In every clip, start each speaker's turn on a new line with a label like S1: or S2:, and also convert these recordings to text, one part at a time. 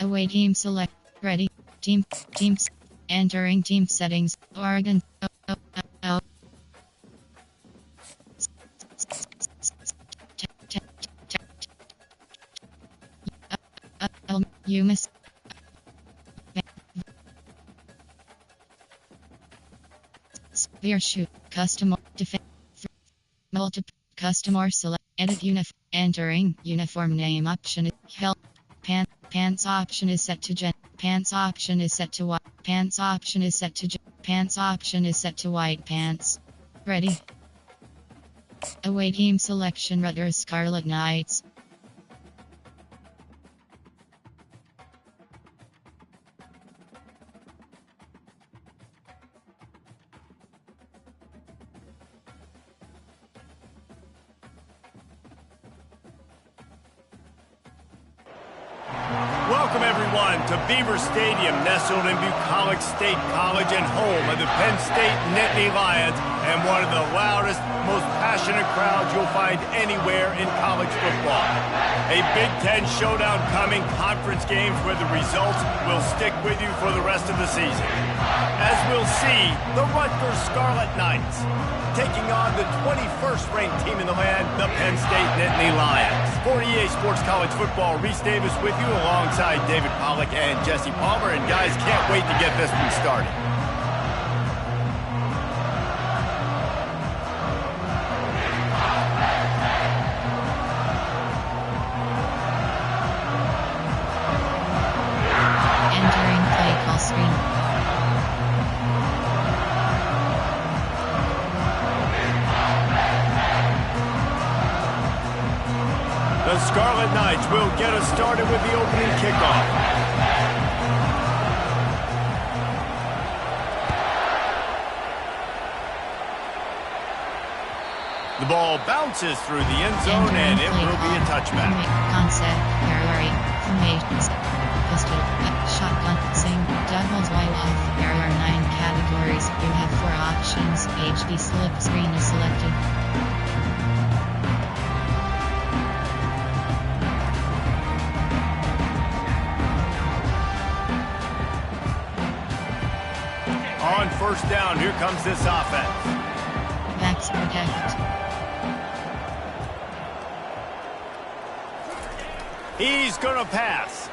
S1: Away team select. Ready. Teams. Entering team settings. Oregon. You miss. Sphere shoot. Custom. Defense. Multiple. Customer select. Edit entering uniform name option. Help. Pants option is set to gen. Pants option is set to white. Pants option is set to pants option is set to white pants. Ready. Away team selection. Rutgers Scarlet Knights.
S2: Welcome everyone to Beaver Stadium, nestled in Bucolic State College and home of the Penn State Nittany Lions, and one of the loudest, most passionate crowds you'll find anywhere in college football. A Big Ten showdown coming, conference games where the results will stick with you for the rest of the season. As we'll see, the Rutgers Scarlet Knights taking on the 21st ranked team in the land, the Penn State Nittany Lions. For EA Sports College Football, Reese Davis with you alongside David Pollack and Jesse Palmer. And guys, can't wait to get this one started.
S1: Entering play call screen.
S2: The Scarlet Knights will get us started with the opening kickoff. The ball bounces through the end zone, and it will be a touchback.
S1: Concept, parallel, formations, pistol, shotgun, sing, doubles, while off. There are 9 categories. You have 4 options. HD slip screen is selected.
S2: On first down, here comes this offense.
S1: Backs protect.
S2: He's going to pass.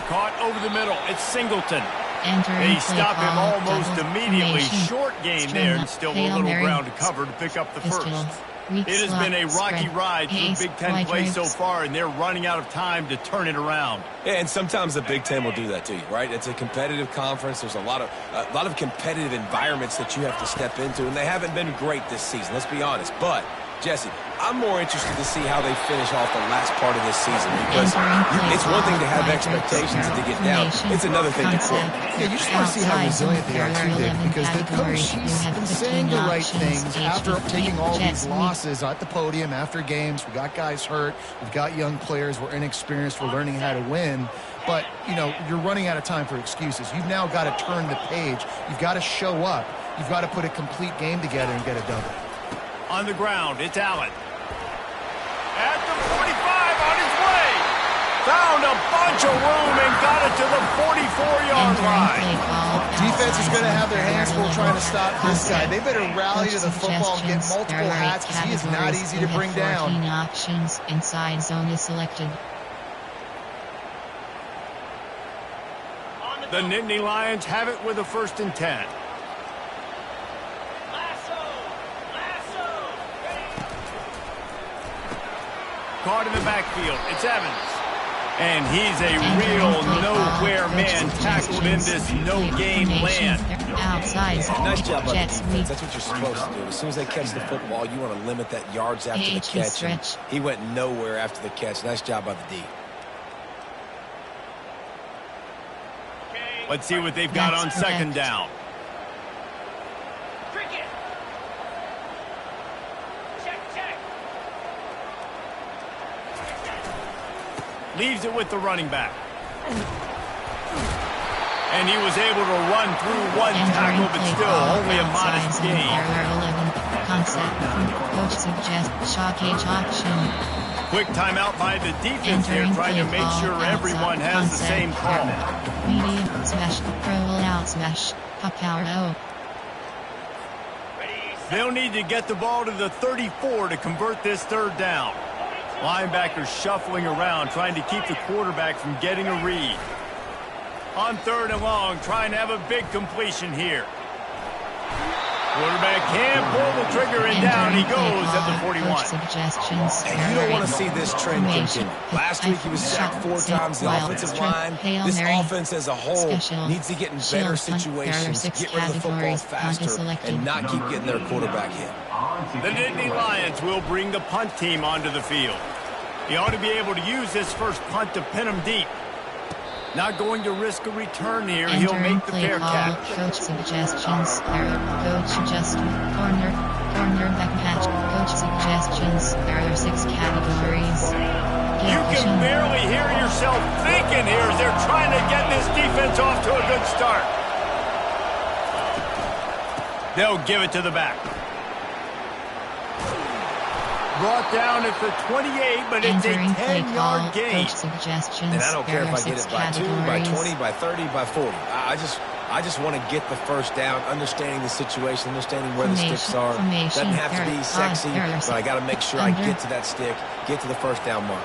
S2: Caught over the middle. It's Singleton.
S1: They
S2: stop him almost immediately. Short gain there, and still a little ground to cover to pick up the first. It has been a rocky ride through Big Ten play so far, and they're running out of time to turn it around.
S3: Yeah, and sometimes the Big Ten will do that to you, right? It's a competitive conference. There's a lot of competitive environments that you have to step into, and they haven't been great this season. Let's be honest. But Jesse, I'm more interested to see how they finish off the last part of this season, because it's one thing to have expectations and to get down. It's another thing to quit.
S4: Yeah, you just want to see how resilient they are too, Dick, because the coach, he's been saying the right things after taking all these losses at the podium, after games. We got guys hurt. We've got young players. We're inexperienced. We're learning how to win. But, you know, you're running out of time for excuses. You've now got to turn the page. You've got to show up. You've got to put a complete game together and get a double.
S2: On the ground, it's Allen. At the 45, on his way. Found a bunch of room and got it to the 44-yard line.
S4: Defense is going to have their hands full trying to stop this guy. They better rally to the football and get multiple hats, because he is not easy to bring down.
S1: 14 options. Inside zone is selected.
S2: The Nittany Lions have it with a 1st and 10. Caught in the backfield. It's Evans. And he's a real nowhere man, tackled in this no-game land.
S1: Outside.
S3: Nice job by the defense. That's what you're supposed to do. As soon as they catch the football, you want to limit that yards after the catch. And he went nowhere after the catch. Nice job by the D.
S2: Let's see what they've got on 2nd down. Leaves it with the running back. And he was able to run through one tackle, but still only a modest gain.
S1: Concept. Coach suggests shockage option.
S2: Quick timeout by the defense here, trying to make sure everyone has the same call.
S1: Medium smash. Roll out smash. Power O.
S2: They'll need to get the ball to the 34 to convert this third down. Linebackers shuffling around, trying to keep the quarterback from getting a read. On third and long, trying to have a big completion here. Quarterback can't pull the trigger, and down he goes at the 41.
S1: Suggestions.
S3: And you don't want to see this trend continue. Last week he was sacked 4 times. The offensive line, this offense as a whole needs to get in better situations, get rid of the football faster, and not keep getting their quarterback hit.
S2: The Nittany Lions will bring the punt team onto the field. He ought to be able to use this first punt to pin him deep. Not going to risk a return here. He'll make the fair catch.
S1: Coach suggestions. Coach adjustment. Cornerback match. Coach suggestions. There are 6 categories.
S2: You can barely hear yourself thinking here as they're trying to get this defense off to a good start. They'll give it to the back. Brought down at the 28, but it's a 10-yard gain.
S1: Coach suggestions.
S3: And I don't care if I get it by 2, by 20, by 30, by 40. I just want to get the first down, understanding the situation, understanding where the sticks are. Doesn't have to be sexy, but I got to make sure I get to that stick, get to the first down mark.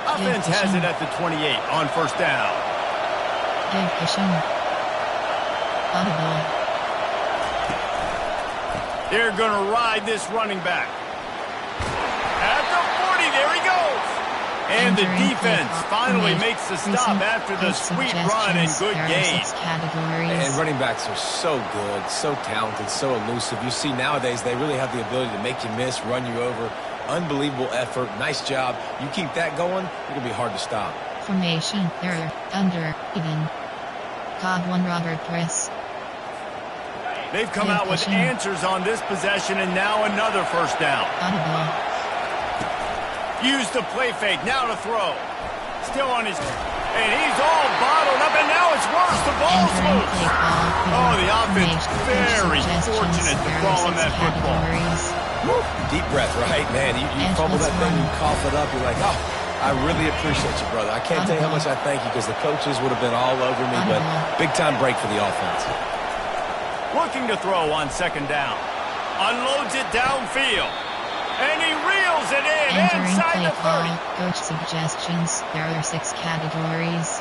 S2: Offense has it at the 28 on first down. They're going to ride this running back. At the 40, there he goes. And the defense finally makes the stop after the sweet run and good gain.
S3: And running backs are so good, so talented, so elusive. You see nowadays they really have the ability to make you miss, run you over. Unbelievable effort. Nice job. You keep that going, it'll be hard to stop.
S1: Formation. There. Under. Even. Cog 1 Robert Press.
S2: They've come out with answers on this possession, and now another first down. Use the play fake, now to throw. Still on his... And he's all bottled up, and now it's worse. The ball's loose. Oh, the offense very fortunate to fall on that football.
S3: Woo. Deep breath, right? Man, you fumble that thing, you cough it up, you're like, oh, I really appreciate you, brother. I can't tell you how much I thank you because the coaches would have been all over me, but big-time break for the offense.
S2: Looking to throw on second down. Unloads it downfield. And he reels it in inside the 30.
S1: Coach suggestions. There are 6 categories.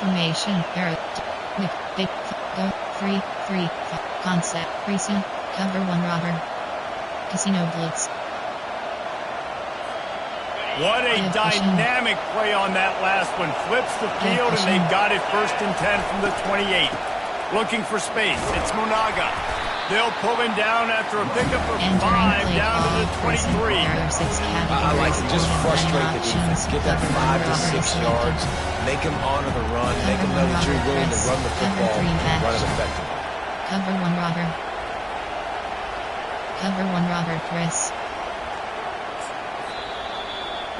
S1: Formation. There are big go free concept recent cover 1 robber casino blitz.
S2: What a dynamic play on that last one. Flips the field and they've got it first and 10 from the 28. Looking for space. It's Monaga. They'll pull him down after a pickup of 5 down to the 23.
S3: I like to just frustrate the defense. Get that 5 to 6 yards. Make them honor the run. Make them know that you're willing to run the football and run it effectively.
S1: Cover 1 robber. Cover 1 robber Chris.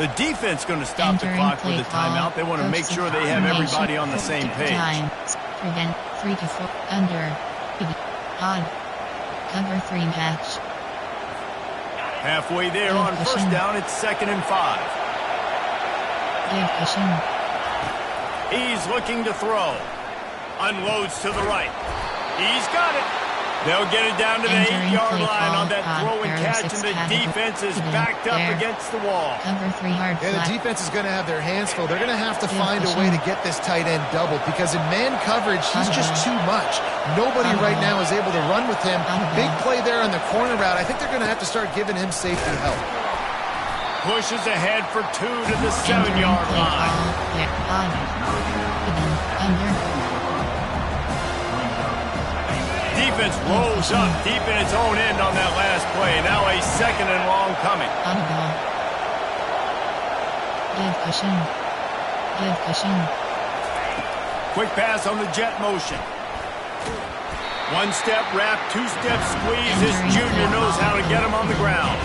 S2: The defense going to stop the clock with a timeout. They want to make sure they have everybody on the same page.
S1: Prevent 3 to 4 under. Odd. Cover 3 match.
S2: Halfway there on first down, it's 2nd and 5.
S1: Give cushion.
S2: He's looking to throw. Unloads to the right. He's got it. They'll get it down to the 8-yard line on that throw and catch, and the defense is backed up against the wall.
S1: Cover 3 hard flat.
S4: The defense is going to have their hands full. They're going to have to find a way to get this tight end doubled because in man coverage, he's just too much. Nobody right now is able to run with him. Big play there on the corner route. I think they're going to have to start giving him safety help.
S2: Pushes ahead for 2 to the 7-yard line. Defense rolls up deep in its own end on that last play. Now a 2nd and long coming.
S1: Give cushion. Give cushion.
S2: Quick pass on the jet motion. 1-step wrap, 2-step squeeze. This junior knows how to get him on the ground.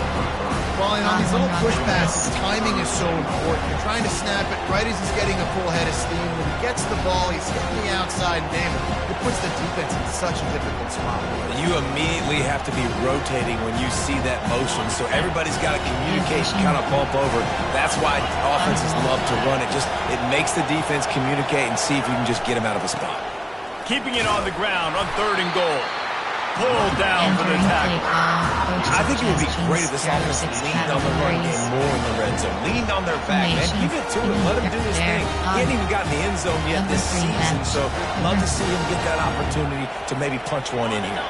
S4: Well, and on these little push passes, timing is so important. You're trying to snap it right as he's getting a full head of steam. When he gets the ball, he's hitting the outside name. It puts the defense in such a difficult spot.
S3: You immediately have to be rotating when you see that motion, so everybody's got to communicate and kind of bump over. That's why offenses love to run it. It makes the defense communicate and see if you can just get him out of a spot.
S2: Keeping it on the ground on 3rd and goal. Pulled down for the tackle.
S3: I think it would be great if this offense leaned on the run game more in the red zone. Leaned on their back, man. Give it to him. Let him do his thing. He hasn't even gotten the end zone yet this season, so love to see him get that opportunity to maybe punch one in here.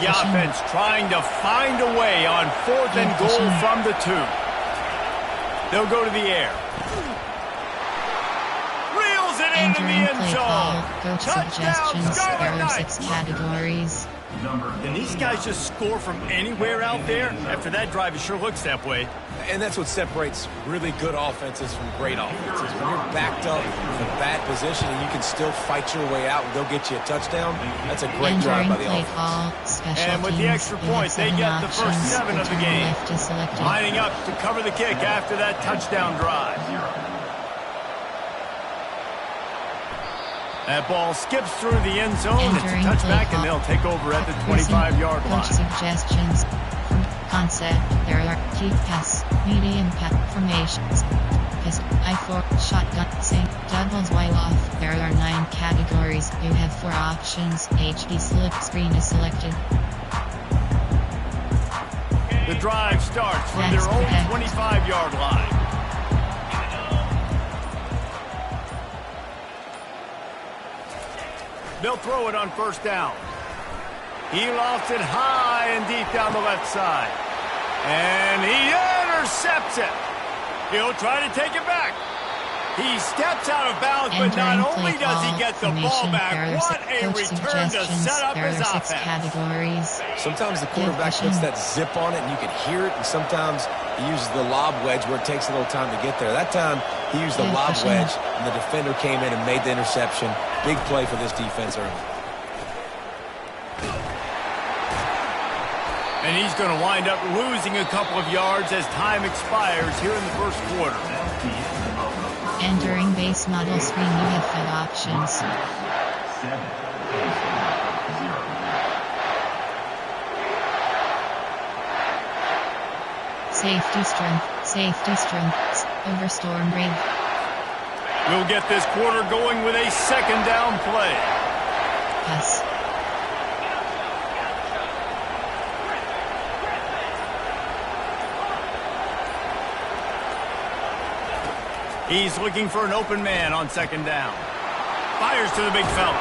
S2: The offense trying to find a way on 4th and goal from the 2. They'll go to the air. Reels it into the end zone. Touchdown, Scarlet Knights.
S1: 6 categories.
S2: And these guys just score from anywhere out there? After that drive, it sure looks that way.
S3: And that's what separates really good offenses from great offenses. When you're backed up in a bad position and you can still fight your way out and go get you a touchdown, that's a great drive by the offense.
S2: And with the extra point, they get the first 7 of the game. Lining up to cover the kick after that touchdown drive. That ball skips through the end zone. It's a touchback, and they'll take over at the 25-yard line.
S1: Suggestions from concept. There are deep pass, medium pass formations. I4, shotgun, sink, doubles, while off. There are 9 categories. You have 4 options. HD slip screen is selected.
S2: The drive starts from their own 25-yard line. They'll throw it on 1st down. He lofts it high and deep down the left side. And he intercepts it. He'll try to take it back. He steps out of bounds, but not only does he get the ball back, what a return to set up his offense.
S3: Sometimes the quarterback puts that zip on it and you can hear it, and sometimes he uses the lob wedge where it takes a little time to get there. That time he used the lob wedge and the defender came in and made the interception. Big play for this defense early.
S2: And he's going to wind up losing a couple of yards as time expires here in the 1st quarter.
S1: Entering base model screen, you have 5 options. Safety strength, overstorm rig.
S2: We'll get this quarter going with a 2nd down play.
S1: Pass.
S2: He's looking for an open man on 2nd down. Fires to the big fella.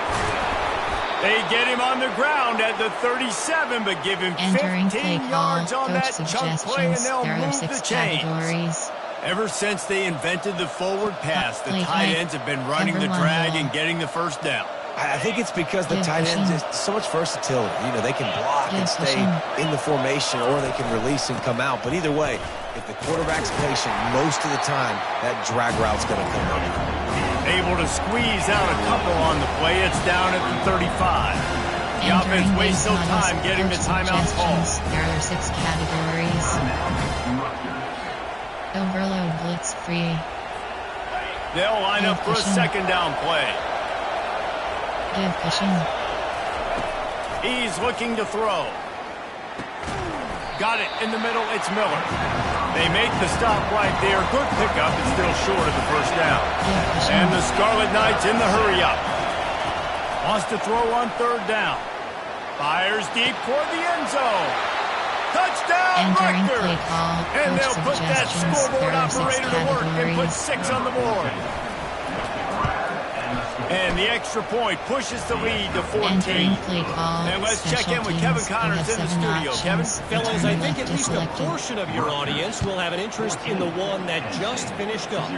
S2: They get him on the ground at the 37, but give him 15 yards on that chunk play, and they'll move the chains. Ever since they invented the forward pass, the tight ends have been running the drag and getting the 1st down.
S3: I think it's because the tight ends is so much versatility. You know, they can block and stay in the formation, or they can release and come out. But either way, if the quarterback's patient, most of the time, that drag route's going to come out.
S2: Able to squeeze out a couple on the play. It's down at the 35. The offense wastes no time getting the timeout called.
S1: There are 6 categories. Overload blitz free.
S2: They'll line up for a 2nd down play.
S1: Give cushion.
S2: He's looking to throw. Got it in the middle. It's Miller. They make the stop right there. Good pickup. It's still short of the 1st down. And the Scarlet Knights in the hurry up. Wants to throw on 3rd down. Fires deep toward the end zone. Touchdown, Rutgers! And they'll put that scoreboard operator to work and put 6 on the board. And the extra point pushes the lead to 14. And let's check in with Kevin Connors in the studio. Kevin?
S5: Fellas, I think at least a portion of your audience will have an interest in the one that just finished up.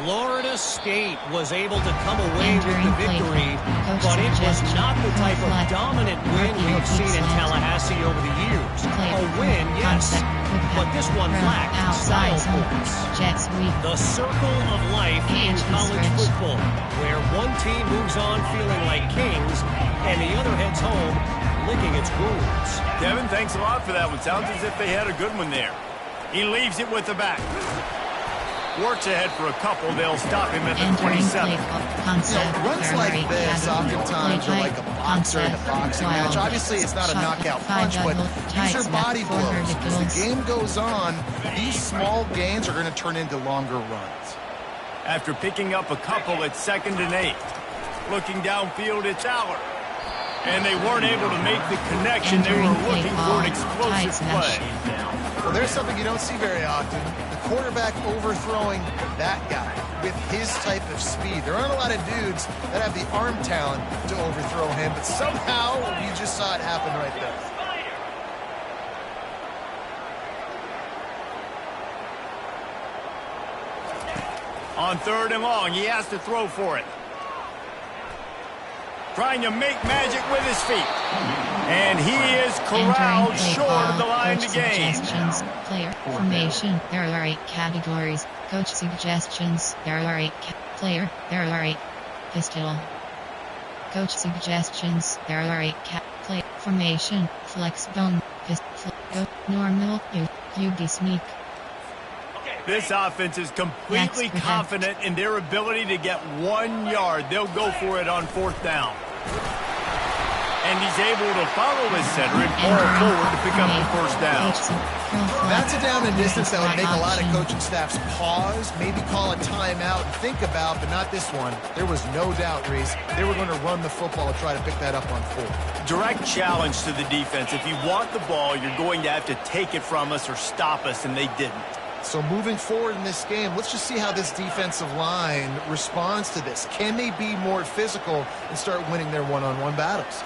S5: Florida State was able to come away with the victory, but it was not the type of dominant win we've seen in Tallahassee over the years. A win, yes, but this one lacked style points. The circle of life in college football, where one team moves on feeling like kings, and the other heads home licking its wounds.
S2: Kevin, thanks a lot for that one. Sounds as if they had a good one there. He leaves it with the back. Works ahead for a couple. They'll stop him at the 27.
S4: Runs like this oftentimes are like a boxer in a boxing match. Obviously, it's not a knockout punch, but these are body blows. As the game goes on, these small gains are going to turn into longer runs.
S2: After picking up a couple at 2nd and 8. Looking downfield, it's Aller. And they weren't able to make the connection. They were looking for an explosive play.
S4: Well, there's something you don't see very often. The quarterback overthrowing that guy with his type of speed. There aren't a lot of dudes that have the arm talent to overthrow him, but somehow you just saw it happen right there.
S2: On 3rd and long, he has to throw for it. Trying to make magic with his feet. And he is corralled short of the line to gain.
S1: Player formation. There are 8 categories. Coach suggestions. There are 8 player. There are 8 pistol. Coach suggestions. There are 8 play formation. Flex bone. Pistol. Normal. UD sneak.
S2: This offense is completely confident in their ability to get 1 yard. They'll go for it on 4th down. And he's able to follow his center and fall forward to pick up the 1st down.
S4: That's a down and distance that would make a lot of coaching staffs pause, maybe call a timeout and think about, but not this one. There was no doubt, Reese, they were going to run the football and try to pick that up on 4th.
S2: Direct challenge to the defense. If you want the ball, you're going to have to take it from us or stop us, and they didn't.
S4: So moving forward in this game, let's just see how this defensive line responds to this. Can they be more physical and start winning their one-on-one battles?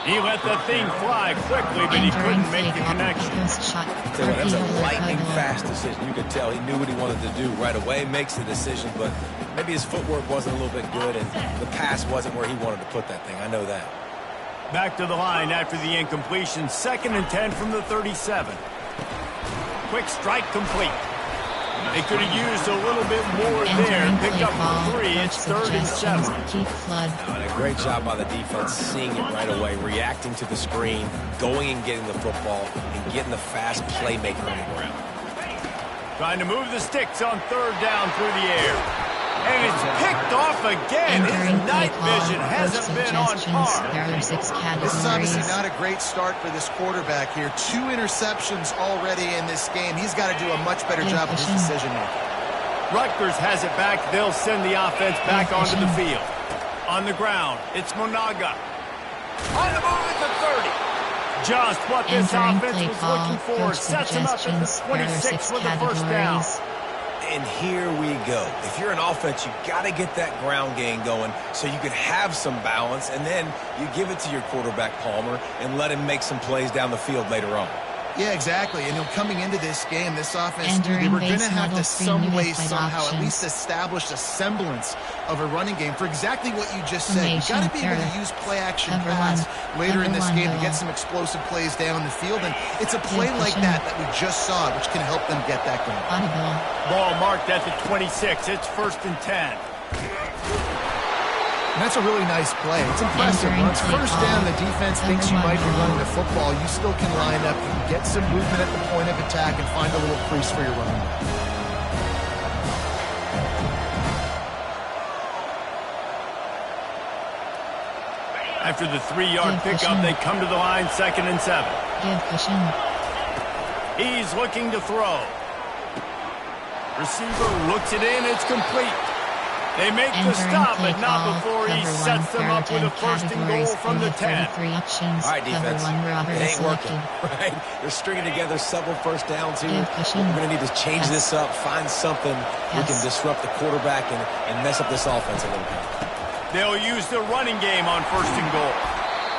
S2: He let the thing fly quickly, but he couldn't make the connection.
S3: That was a lightning-fast decision. You could tell he knew what he wanted to do right away, makes the decision, but maybe his footwork wasn't a little bit good, and the pass wasn't where he wanted to put that thing. I know that.
S2: Back to the line after the incompletion. 2nd and 10 from the 37. Quick strike complete. They could have used a little bit more there. Picked up for 3. It's 3rd and 7.
S3: And a great job by the defense, seeing it right away, reacting to the screen, going and getting the football, and getting the fast playmaker on the ground.
S2: Trying to move the sticks on 3rd down through the air. And it's picked off again. His night vision hasn't been on par.
S4: This is obviously not a great start for this quarterback here. 2 interceptions already in this game. He's got to do a much better job with his decision making.
S2: Rutgers has it back. They'll send the offense back onto the field. On the ground, it's Monaga. On the move at the 30. Just what this offense was looking for. Sets him up at the 26 with the 1st down.
S3: And here we go. If you're an offense, you got to get that ground game going so you can have some balance, and then you give it to your quarterback, Palmer, and let him make some plays down the field later on.
S4: Yeah, exactly. And coming into this game, this offense, they were going to have to some way, somehow, at least establish a semblance of a running game for exactly what you just said. You got to be able to use play-action pass later in this game to get some explosive plays down the field. And it's a play like that we just saw, which can help them get that going.
S2: Ball marked at the 26. It's 1st and 10.
S4: And that's a really nice play. It's impressive. Once 1st down, the defense thinks you might be running the football. You still can line up, you can get some movement at the point of attack, and find a little crease for your running back.
S2: After the 3-yard pickup, they come to the line, 2nd and 7. He's looking to throw. Receiver looks it in. It's complete. They make the stop, but not before he sets them up with a 1st and goal from the 10.
S3: All right, defense. It ain't working, right? They're stringing together several 1st downs here. We're going to need to change this up, find something we can disrupt the quarterback and mess up this offense a little bit.
S2: They'll use the running game on 1st and goal.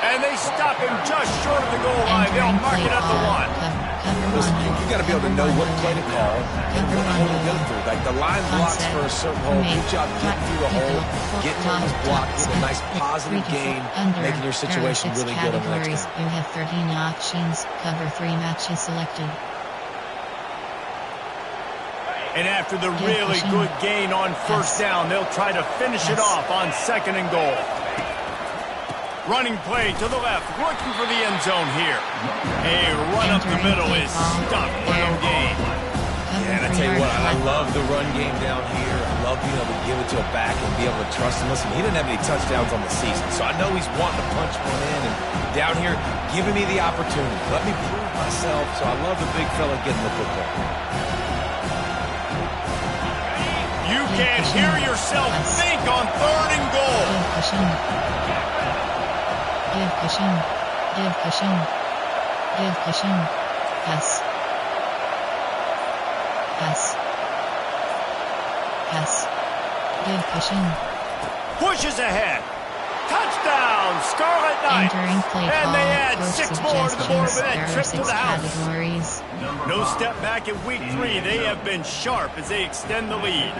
S2: And they stop him just short of the goal line. They'll mark it at the 1.
S3: Listen, you got to be able to know what play to call and what hole to go through. Like the line blocks for a certain hole. Good job getting through the hole, getting on his block, getting a nice positive gain, making your situation really good on the next down.
S1: You have 13 options. Cover 3 matches selected.
S2: And after the really good gain on first down, they'll try to finish it off on 2nd and goal. Running play to the left, looking for the end zone here. A run up the middle is stuck for no gain.
S3: Yeah, and I tell you what, I love the run game down here. I love being able to give it to a back and be able to trust him. Listen, he didn't have any touchdowns on the season, so I know he's wanting to punch one in. And down here, giving me the opportunity. Let me prove myself, so I love the big fella getting the football.
S2: You can't hear yourself think on 3rd and goal.
S1: Give cushion. Pass. Give cushion.
S2: Pushes ahead. Touchdown, Scarlet Knights. And they add 6 more to the board with that trip to the house.
S1: Categories.
S2: No step back in week 3. They have been sharp as they extend the lead.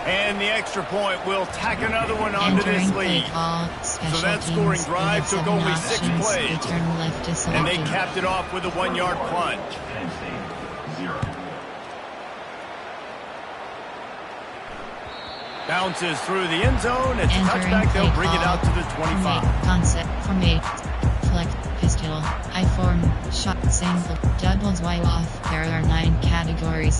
S2: And the extra point will tack another one onto this lead. So that scoring drive took only 6 plays. And they capped it off with a 1-yard plunge. Bounces through the end zone. It's a touchback. They'll bring it out to the 25.
S1: Concept, formate, flex, pistol, I-form, shot, single, doubles, while off. There are 9 categories.